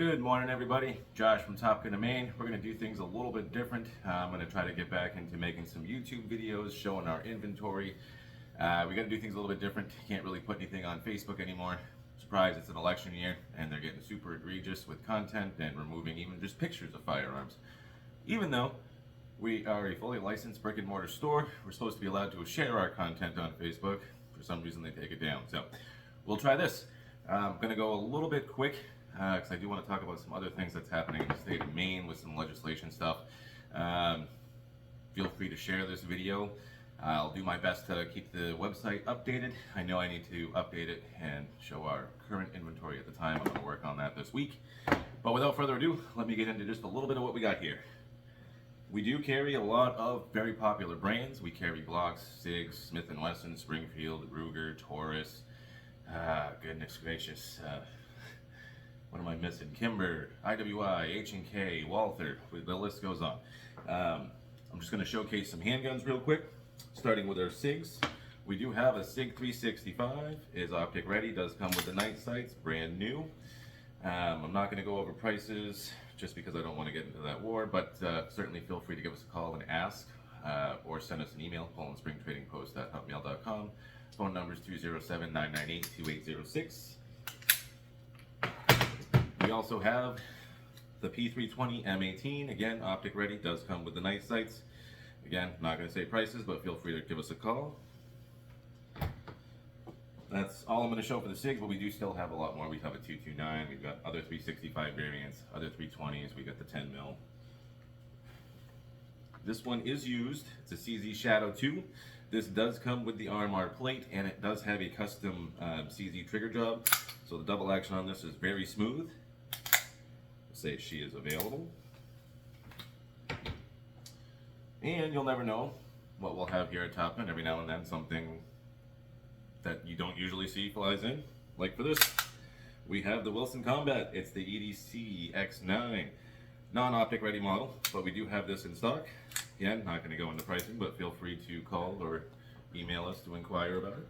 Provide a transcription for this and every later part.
Good morning, everybody. Josh from Top Gun of Maine. We're going to do things a little bit different. I'm going to try to get back into making some YouTube videos showing our inventory. We got to do things a little bit different. Can't really put anything on Facebook anymore. Surprise, it's an election year and they're getting super egregious with content and removing even just pictures of firearms. Even though we are a fully licensed brick and mortar store, we're supposed to be allowed to share our content on Facebook. For some reason, they take it down. So we'll try this. I'm going to go a little bit quick because I do want to talk about some other things that's happening in the state of Maine with some legislation stuff. Feel free to share this video. I'll do my best to keep the website updated. I know I need to update it and show our current inventory at the time. I'm going to work on that this week. But without further ado, let me get into just a little bit of what we got here. We do carry a lot of very popular brands. We carry Glocks, SIGs, Smith & Wesson, Springfield, Ruger, Taurus. Goodness gracious. What am I missing? Kimber, IWI, H&K, Walther. The list goes on. I'm just going to showcase some handguns real quick, starting with our SIGs. We do have a SIG 365. Is optic ready. Does come with the night sights, brand new. I'm not going to go over prices just because I don't want to get into that war, but certainly feel free to give us a call and ask, or send us an email, PolandSpringTradingPost@hotmail.com. Phone number is 207-998-2806. We also have the P320 M18, again, optic ready, does come with the night sights. Again, not going to say prices, but feel free to give us a call. That's all I'm going to show for the SIGs, but we do still have a lot more. We have a 229, we've got other 365 variants, other 320s, we got the 10 mil. This one is used, it's a CZ Shadow 2. This does come with the RMR plate, and it does have a custom CZ trigger job. So the double action on this is very smooth. Say she is available. And you'll never know what we'll have here at Top Gun. Every now and then something that you don't usually see flies in. Like for this, we have the Wilson Combat. It's the EDC X9. Non-optic ready model, but we do have this in stock. Again, not going to go into pricing, but feel free to call or email us to inquire about it.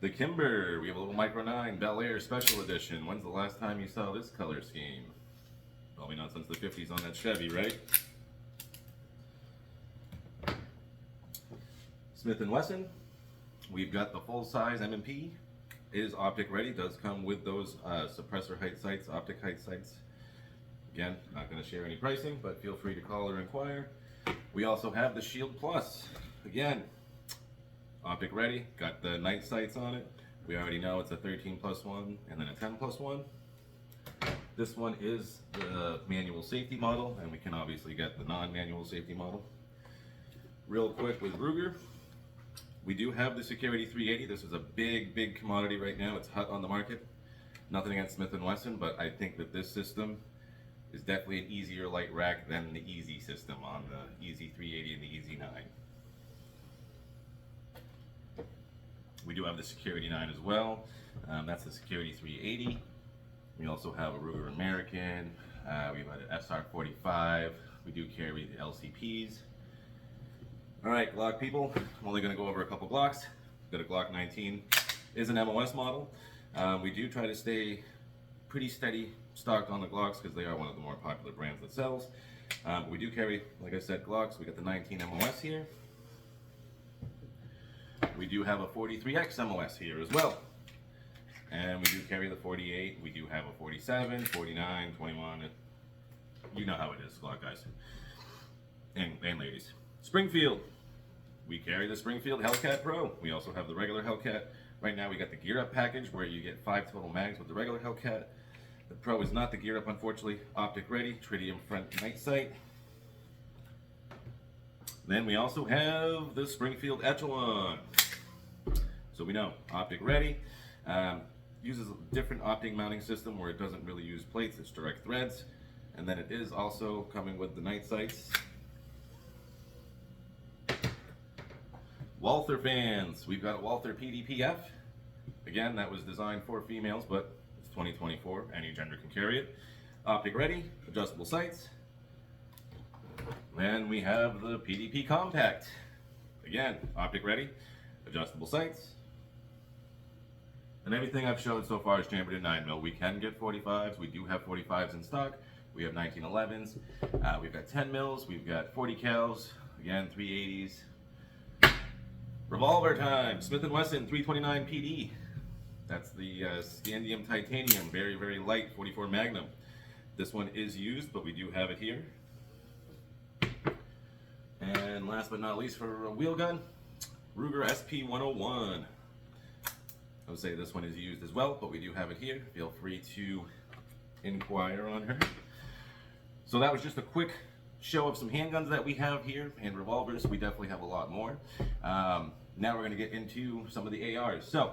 The Kimber, we have a little Micro 9 Bel Air Special Edition. When's the last time you saw this color scheme? Probably not since the 50s on that Chevy, right? Smith & Wesson, we've got the full-size M&P. It is optic ready, does come with those suppressor height sights, optic height sights. Again, not going to share any pricing, but feel free to call or inquire. We also have the Shield Plus. Again, optic ready, got the night sights on it. We already know it's a 13+1 and then a 10+1. This one is the manual safety model, and we can obviously get the non-manual safety model. Real quick with Ruger, we do have the Security 380. This is a big commodity right now. It's hot on the market. Nothing against Smith & Wesson, but I think that this system is definitely an easier light rack than the Easy system on the Easy 380 and the Easy 9. We do have the Security 9 as well. That's the Security 380. We also have a Ruger American. We have an SR45. We do carry the LCPs. All right, Glock people, I'm only going to go over a couple Glocks. We've got a Glock 19. Is an MOS model. We do try to stay pretty steady stocked on the Glocks because they are one of the more popular brands that sells. We do carry, like I said, Glocks. We got the 19 MOS here. We do have a 43X MOS here as well. And we do carry the 48. We do have a 47, 49, 21. You know how it is, Glock guys and ladies. Springfield. We carry the Springfield Hellcat Pro. We also have the regular Hellcat. Right now we got the Gear Up package where you get 5 total mags with the regular Hellcat. The Pro is not the Gear Up, unfortunately. Optic ready, tritium front night sight. Then we also have the Springfield Echelon. So we know, optic ready. Uses a different optic mounting system where it doesn't really use plates, it's direct threads. And then it is also coming with the night sights. Walther fans, we've got a Walther PDPF. Again, that was designed for females, but it's 2024, any gender can carry it. Optic ready, adjustable sights. Then we have the PDP Compact. Again, optic ready, adjustable sights. And everything I've showed so far is chambered in 9mm. We can get 45s. We do have 45s in stock. We have 1911s. We've got 10 mils. We've got 40 cals. Again, 380s. Revolver time. Smith & Wesson 329 PD. That's the scandium titanium, very, very light 44 Magnum. This one is used, but we do have it here. And last but not least, for a wheel gun, Ruger SP101. I would say this one is used as well, but we do have it here. Feel free to inquire on her. So that was just a quick show of some handguns that we have here, and revolvers. We definitely have a lot more. Now we're going to get into some of the ARs. So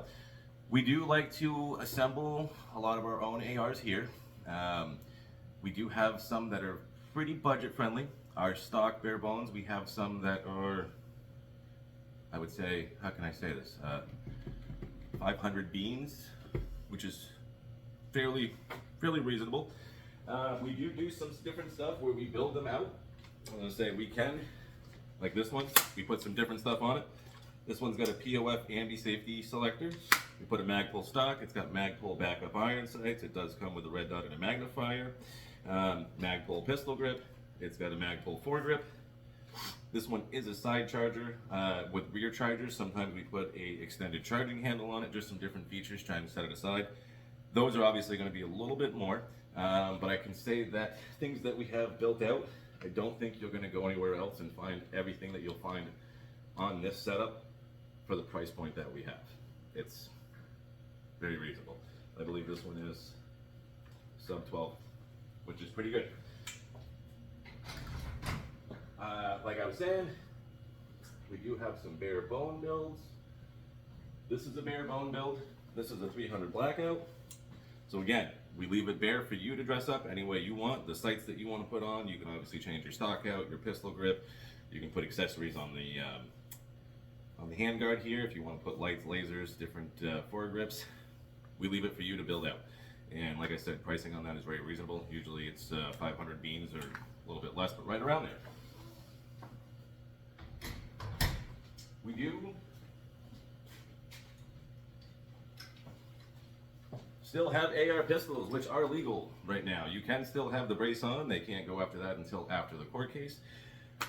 we do like to assemble a lot of our own ARs here. We do have some that are pretty budget friendly. Our stock bare bones, we have some that are, I would say, how can I say this? 500 beans, which is fairly reasonable. We do some different stuff where we build them out. I'm gonna say we can, like this one, we put some different stuff on it. This one's got a POF ambi safety selector. We put a Magpul stock. It's got Magpul backup iron sights. It does come with a red dot and a magnifier. Magpul pistol grip. It's got a Magpul foregrip. This one is a side charger with rear chargers. Sometimes we put a extended charging handle on it, just some different features, trying to set it aside. Those are obviously going to be a little bit more, but I can say that things that we have built out, I don't think you're going to go anywhere else and find everything that you'll find on this setup for the price point that we have. It's very reasonable. I believe this one is sub 12, which is pretty good. Like I was saying, we do have some bare bone builds. This is a bare bone build. This is a 300 blackout. So again, we leave it bare for you to dress up any way you want. The sights that you want to put on, you can obviously change your stock out, your pistol grip. You can put accessories on the handguard here if you want to put lights, lasers, different foregrips. We leave it for you to build out. And like I said, pricing on that is very reasonable. Usually it's 500 beans or a little bit less, but right around there. We do still have AR pistols, which are legal right now. You can still have the brace on. They can't go after that until after the court case.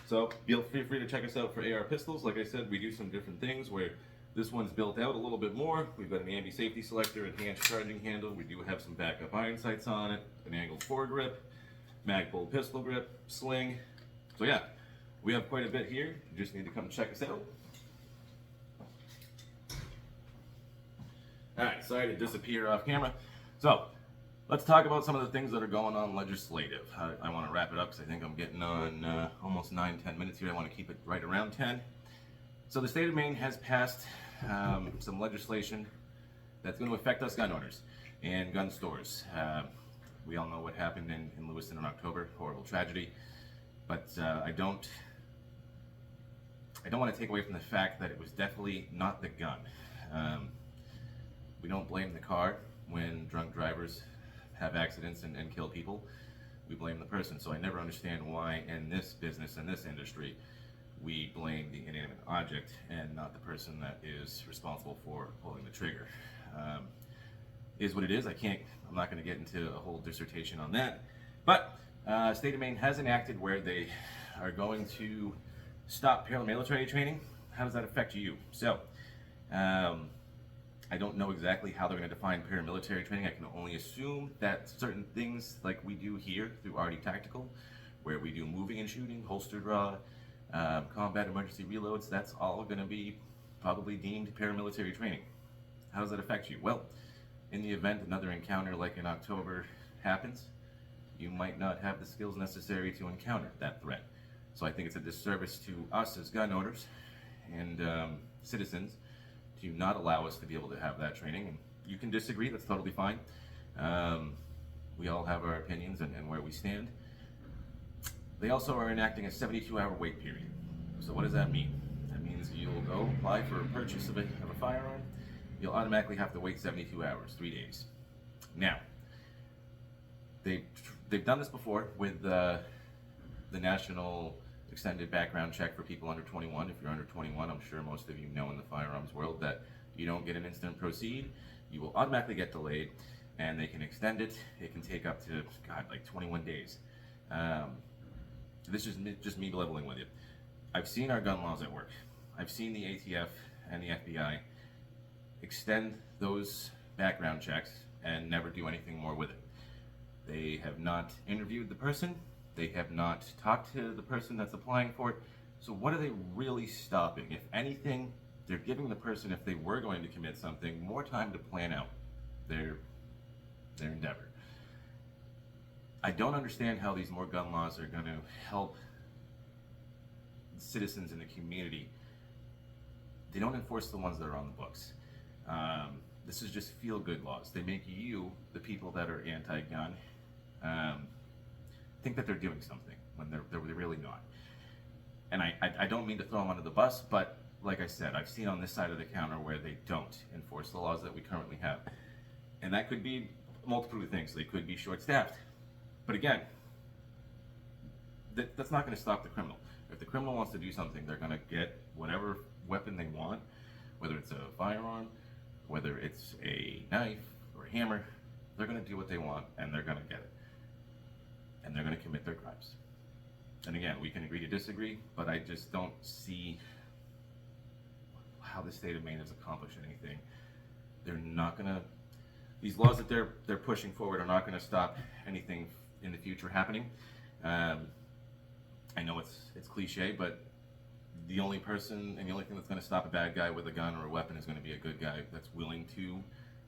So feel free to check us out for AR pistols. Like I said, we do some different things where this one's built out a little bit more. We've got an ambi safety selector, enhanced charging handle. We do have some backup iron sights on it, an angled foregrip, Magpul pistol grip, sling. So yeah, we have quite a bit here. You just need to come check us out. Alright, sorry to disappear off camera. So, let's talk about some of the things that are going on legislative. I want to wrap it up because I think I'm getting on almost 9-10 minutes here. I want to keep it right around 10. So the state of Maine has passed some legislation that's going to affect us gun owners and gun stores. We all know what happened in Lewiston in October, horrible tragedy. But I don't want to take away from the fact that it was definitely not the gun. We don't blame the car when drunk drivers have accidents and kill people. We blame the person. So I never understand why in this business, in this industry, we blame the inanimate object and not the person that is responsible for pulling the trigger. Is what it is. I'm not going to get into a whole dissertation on that. But state of Maine has enacted where they are going to stop paramilitary training. How does that affect you? So, I don't know exactly how they're going to define paramilitary training. I can only assume that certain things like we do here through RD Tactical, where we do moving and shooting, holster draw, combat emergency reloads, that's all going to be probably deemed paramilitary training. How does that affect you? Well, in the event another encounter like in October happens, you might not have the skills necessary to encounter that threat. So I think it's a disservice to us as gun owners and citizens to not allow us to be able to have that training. And you can disagree, that's totally fine. We all have our opinions and where we stand. They also are enacting a 72-hour wait period. So what does that mean? That means you'll go apply for a purchase of a firearm. You'll automatically have to wait 72 hours, 3 days. Now, they've done this before with the national extended background check for people under 21. If you're under 21, I'm sure most of you know in the firearms world that you don't get an instant proceed. you will automatically get delayed, and they can extend it. It can take up to, God, like 21 days. This is just me leveling with you. I've seen our gun laws at work. I've seen the ATF and the FBI extend those background checks and never do anything more with it. They have not interviewed the person. They have not talked to the person that's applying for it. So what are they really stopping? If anything, they're giving the person, if they were going to commit something, more time to plan out their endeavor. I don't understand how these more gun laws are going to help citizens in the community. They don't enforce the ones that are on the books. This is just feel-good laws. They make you, the people that are anti-gun, think that they're doing something when they're really not. And I don't mean to throw them under the bus, but like I said, I've seen on this side of the counter where they don't enforce the laws that we currently have. And that could be multiple things. They could be short-staffed. But again, that's not going to stop the criminal. If the criminal wants to do something, they're going to get whatever weapon they want, whether it's a firearm, whether it's a knife or a hammer. They're going to do what they want, and they're going to get it. And they're going to commit their crimes. And again, we can agree to disagree, but I just don't see how the state of Maine has accomplished anything. They're not going to, these laws that they're pushing forward are not going to stop anything in the future happening. I know it's cliche, but the only person and the only thing that's going to stop a bad guy with a gun or a weapon is going to be a good guy that's willing to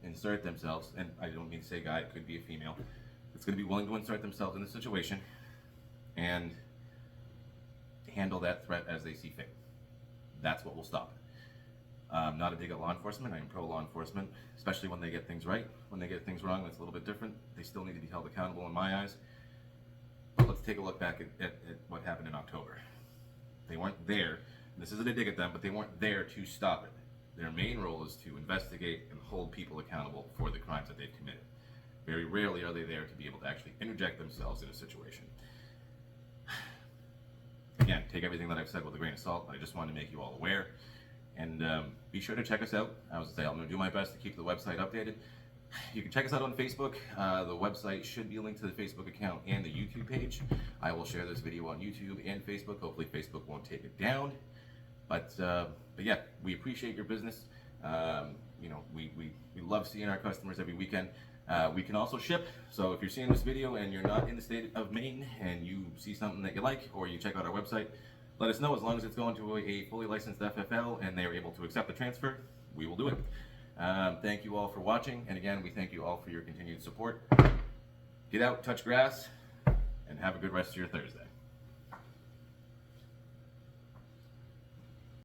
insert themselves, and I don't mean to say guy, it could be a female, that's going to be willing to insert themselves in the situation and handle that threat as they see fit. That's what will stop it. I'm not a dig at law enforcement. I am pro law enforcement, especially when they get things right. When they get things wrong, that's a little bit different. They still need to be held accountable in my eyes. But let's take a look back at what happened in October. They weren't there. This isn't a dig at them, but they weren't there to stop it. Their main role is to investigate and hold people accountable for the crimes that they've committed. Very rarely are they there to be able to actually interject themselves in a situation. Again, take everything that I've said with a grain of salt. I just wanted to make you all aware. And be sure to check us out. I was going to say, I'm going to do my best to keep the website updated. You can check us out on Facebook. The website should be linked to the Facebook account and the YouTube page. I will share this video on YouTube and Facebook. Hopefully Facebook won't take it down. But yeah, we appreciate your business. You know, we love seeing our customers every weekend. We can also ship. So if you're seeing this video and you're not in the state of Maine and you see something that you like, or you check out our website, let us know. As long as it's going to a fully licensed FFL and they're able to accept the transfer, we will do it. Thank you all for watching, and again, we thank you all for your continued support. Get out, touch grass, and have a good rest of your Thursday.